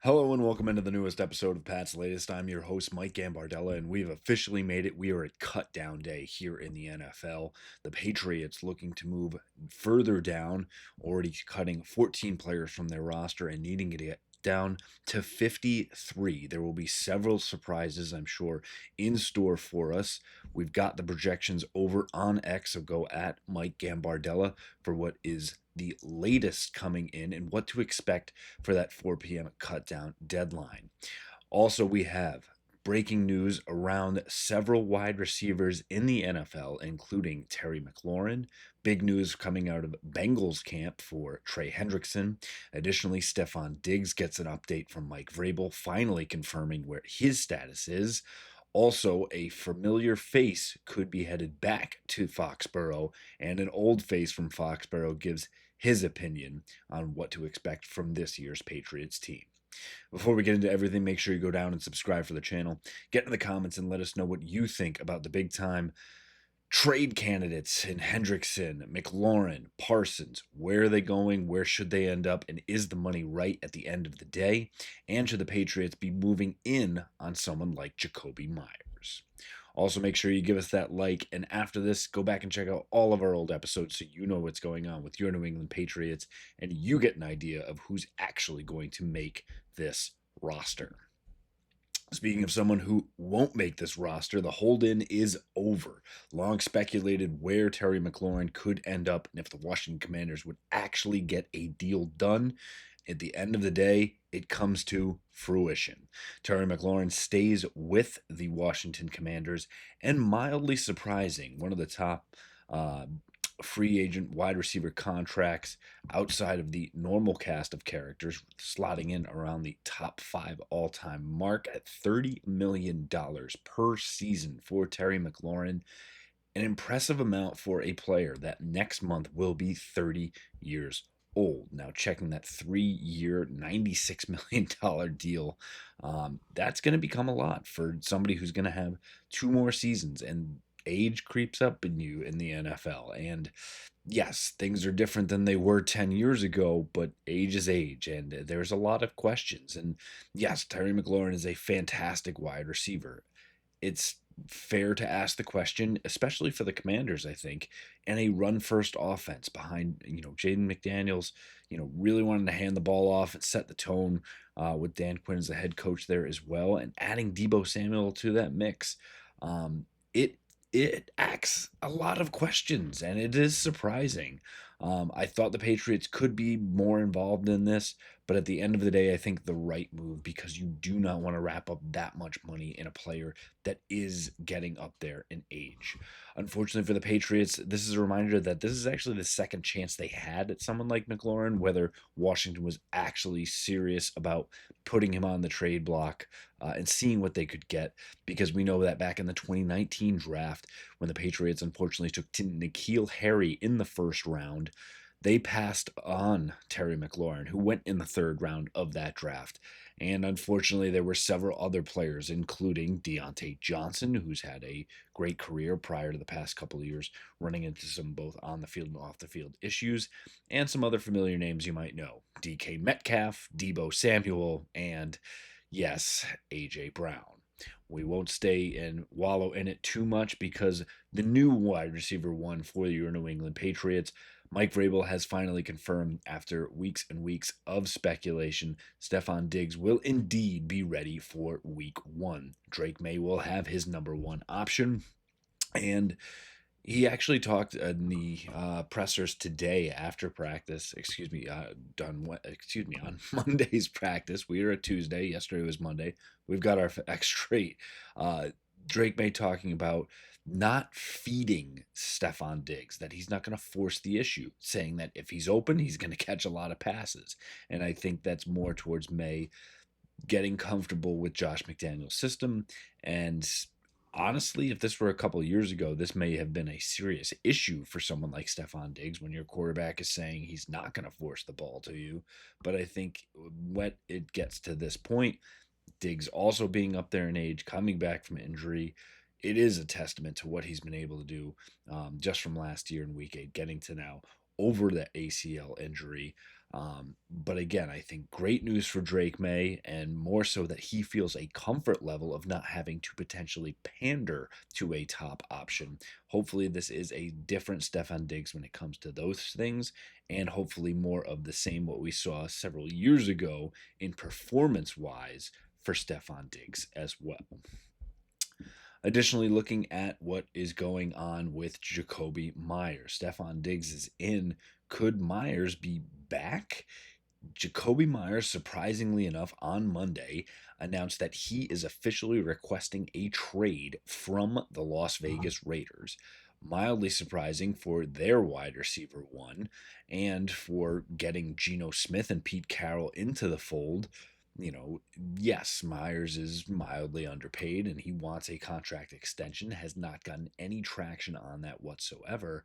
Hello and welcome into the newest episode of Pat's Latest. I'm your host, Mike Gambardella, and we've officially made it. We are at cutdown day here in the NFL. The Patriots looking to move further down, already cutting 14 players from their roster and needing to get down to 53. There will be several surprises, I'm sure, in store for us. We've got the projections over on X, so go at Mike Gambardella for what is the latest coming in and what to expect for that 4 p.m. cut down deadline. Also, we have breaking news around several wide receivers in the NFL, including Terry McLaurin. Big news coming out of Bengals camp for Trey Hendrickson. Additionally, Stefon Diggs gets an update from Mike Vrabel, finally confirming where his status is. Also, a familiar face could be headed back to Foxborough, and an old face from Foxborough gives his opinion on what to expect from this year's Patriots team. Before we get into everything, make sure you go down and subscribe for the channel. Get in the comments and let us know what you think about the big time trade candidates in Hendrickson, McLaurin, Parsons. Where are they going? Where should they end up? And is the money right at the end of the day? And should the Patriots be moving in on someone like Jakobi Meyers? Also, make sure you give us that like. And after this, go back and check out all of our old episodes so you know what's going on with your New England Patriots and you get an idea of who's actually going to make this roster. Speaking of someone who won't make this roster, the hold-in is over. Long speculated where Terry McLaurin could end up and if the Washington Commanders would actually get a deal done. At the end of the day, it comes to fruition. Terry McLaurin stays with the Washington Commanders, and mildly surprising, one of the top free agent wide receiver contracts outside of the normal cast of characters, slotting in around the top 5 all-time mark at $30 million per season for Terry McLaurin. An impressive amount for a player that next month will be 30 years old. Now, checking that 3-year, $96 million deal, that's going to become a lot for somebody who's going to have 2 more seasons, and age creeps up in you in the NFL. And yes, things are different than they were 10 years ago, but age is age, and there's a lot of questions. And yes, Terry McLaurin is a fantastic wide receiver. It's fair to ask the question, especially for the Commanders, I think, and a run-first offense behind, Jaden McDaniels, really wanting to hand the ball off and set the tone with Dan Quinn as the head coach there as well, and adding Deebo Samuel to that mix. It it asks a lot of questions, and it is surprising. I thought the Patriots could be more involved in this, but at the end of the day, I think the right move, because you do not want to wrap up that much money in a player that is getting up there in age. Unfortunately for the Patriots, this is a reminder that this is actually the second chance they had at someone like McLaurin, whether Washington was actually serious about putting him on the trade block and seeing what they could get, because we know that back in the 2019 draft, when the Patriots unfortunately took N'Keal Harry in the first round, they passed on Terry McLaurin, who went in the third round of that draft. And unfortunately, there were several other players, including Deontay Johnson, who's had a great career prior to the past couple of years, running into some both on the field and off the field issues, and some other familiar names you might know: DK Metcalf, Deebo Samuel, and yes, AJ Brown. We won't stay and wallow in it too much, because the new wide receiver one for your New England Patriots, Mike Vrabel, has finally confirmed after weeks and weeks of speculation, Stefon Diggs will indeed be ready for week 1. Drake May will have his number 1 option, and he actually talked in the pressers today after practice. On Monday's practice. We are at Tuesday. Yesterday was Monday. We've got our X straight. Drake May talking about not feeding Stefon Diggs, that he's not going to force the issue, saying that if he's open, he's going to catch a lot of passes. And I think that's more towards May getting comfortable with Josh McDaniel's system. And honestly, if this were a couple of years ago, this may have been a serious issue for someone like Stefon Diggs, when your quarterback is saying he's not going to force the ball to you. But I think when it gets to this point, Diggs also being up there in age, coming back from injury, it is a testament to what he's been able to do just from last year in week 8, getting to now over the ACL injury. But again, I think great news for Drake May, and more so that he feels a comfort level of not having to potentially pander to a top option. Hopefully, this is a different Stefon Diggs when it comes to those things, and hopefully more of the same what we saw several years ago in performance wise for Stefon Diggs as well. Additionally, looking at what is going on with Jakobi Meyers. Stefon Diggs is in. Could Meyers be back? Jakobi Meyers, surprisingly enough, on Monday announced that he is officially requesting a trade from the Las Vegas Raiders. Mildly surprising for their wide receiver one, and for getting Geno Smith and Pete Carroll into the fold. Yes, Myers is mildly underpaid and he wants a contract extension, has not gotten any traction on that whatsoever.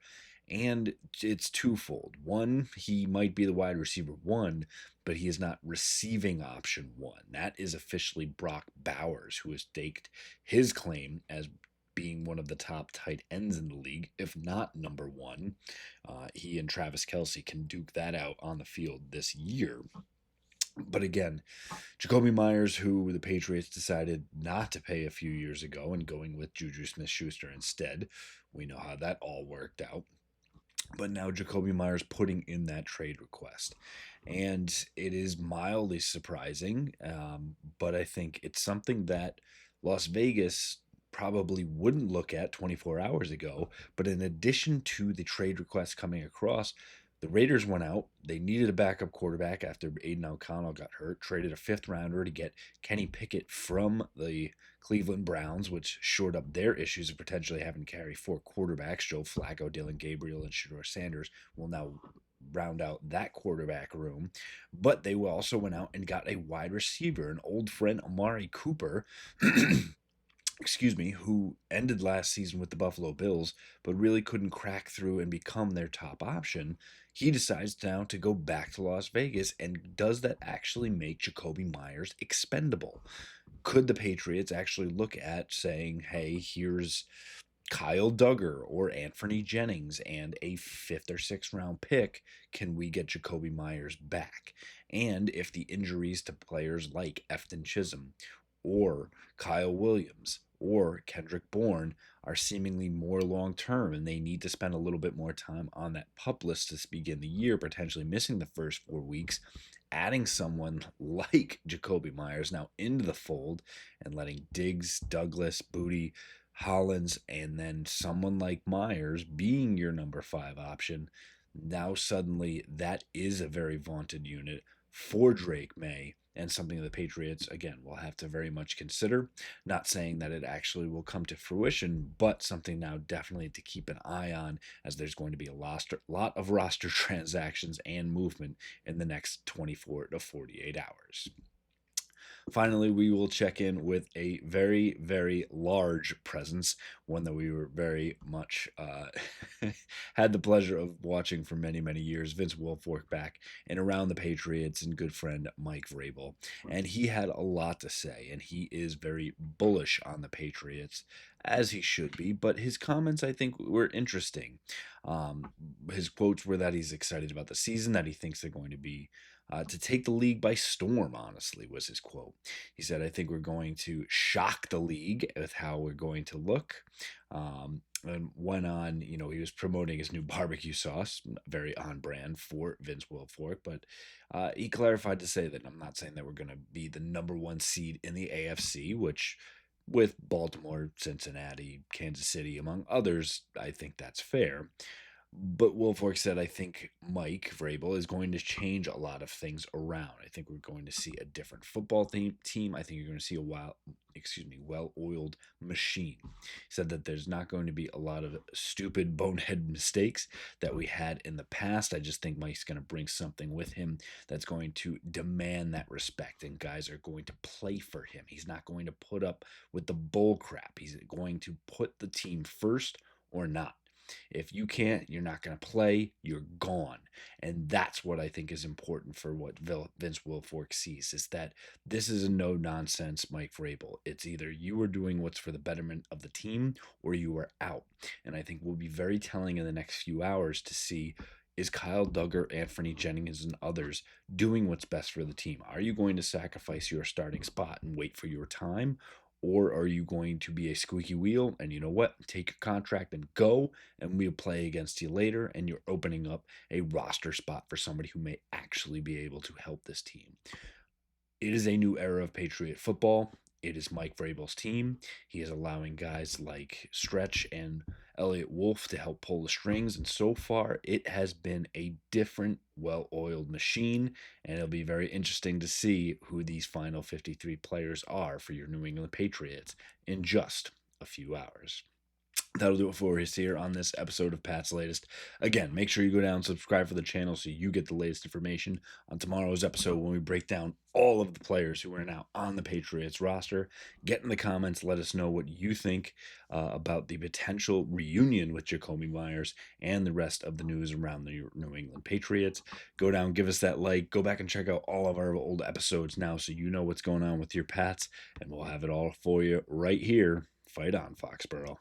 And it's twofold. One, he might be the wide receiver one, but he is not receiving option one. That is officially Brock Bowers, who has staked his claim as being one of the top tight ends in the league, if not number one. He and Travis Kelce can duke that out on the field this year. But again, Jakobi Meyers, who the Patriots decided not to pay a few years ago and going with Juju Smith-Schuster instead. We know how that all worked out. But now Jakobi Meyers putting in that trade request. And it is mildly surprising, but I think it's something that Las Vegas probably wouldn't look at 24 hours ago. But in addition to the trade request coming across, the Raiders went out. They needed a backup quarterback after Aiden O'Connell got hurt, traded a fifth rounder to get Kenny Pickett from the Cleveland Browns, which shored up their issues of potentially having to carry four quarterbacks. Joe Flacco, Dylan Gabriel, and Shedeur Sanders will now round out that quarterback room. But they also went out and got a wide receiver, an old friend, Amari Cooper. Excuse me, who ended last season with the Buffalo Bills, but really couldn't crack through and become their top option. He decides now to go back to Las Vegas, and does that actually make Jakobi Meyers expendable? Could the Patriots actually look at saying, hey, here's Kyle Duggar or Anthony Jennings and a fifth or sixth round pick? Can we get Jakobi Meyers back? And if the injuries to players like Efton Chisholm or Kyle Williams or Kendrick Bourne are seemingly more long term and they need to spend a little bit more time on that pup list to begin the year, potentially missing the first 4 weeks, adding someone like Jakobi Meyers now into the fold and letting Diggs, Douglas, Booty, Hollins, and then someone like Myers being your number 5 option, now suddenly that is a very vaunted unit for Drake May, and something the Patriots, again, will have to very much consider. Not saying that it actually will come to fruition, but something now definitely to keep an eye on, as there's going to be a lot of roster transactions and movement in the next 24 to 48 hours. Finally, we will check in with a very, very large presence, one that we were very much had the pleasure of watching for many, many years. Vince Wilfork back and around the Patriots, and good friend Mike Vrabel. And he had a lot to say, and he is very bullish on the Patriots, as he should be. But his comments, I think, were interesting. His quotes were that he's excited about the season, that he thinks they're going to be to take the league by storm, honestly, was his quote. He said, I think we're going to shock the league with how we're going to look. And went on, he was promoting his new barbecue sauce, very on brand for Vince Wilfork, but he clarified to say that I'm not saying that we're going to be the number 1 seed in the AFC, which with Baltimore, Cincinnati, Kansas City, among others, I think that's fair. But Wilfork said, I think Mike Vrabel is going to change a lot of things around. I think we're going to see a different football team. I think you're going to see a well-oiled machine. He said that there's not going to be a lot of stupid bonehead mistakes that we had in the past. I just think Mike's going to bring something with him that's going to demand that respect, and guys are going to play for him. He's not going to put up with the bull crap. He's going to put the team first or not. If you can't, you're not going to play, you're gone. And that's what I think is important for what Vince Wilfork sees, is that this is a no-nonsense Mike Vrabel. It's either you are doing what's for the betterment of the team or you are out. And I think will be very telling in the next few hours to see Is Kyle Duggar, Anthony Jennings, and others doing what's best for the team? Are you going to sacrifice your starting spot and wait for your time? Or are you going to be a squeaky wheel and you know what? Take your contract and go, and we'll play against you later, and you're opening up a roster spot for somebody who may actually be able to help this team. It is a new era of Patriot football. It is Mike Vrabel's team. He is allowing guys like Stretch and Elliott Wolf to help pull the strings, and so far it has been a different, well-oiled machine, and it'll be very interesting to see who these final 53 players are for your New England Patriots in just a few hours. That'll do it for us here on this episode of Pat's Latest. Again, make sure you go down and subscribe for the channel so you get the latest information on tomorrow's episode when we break down all of the players who are now on the Patriots roster. Get in the comments, let us know what you think about the potential reunion with Jakobi Meyers and the rest of the news around the New England Patriots. Go down, give us that like, go back and check out all of our old episodes now so you know what's going on with your Pats, and we'll have it all for you right here. Fight on, Foxborough.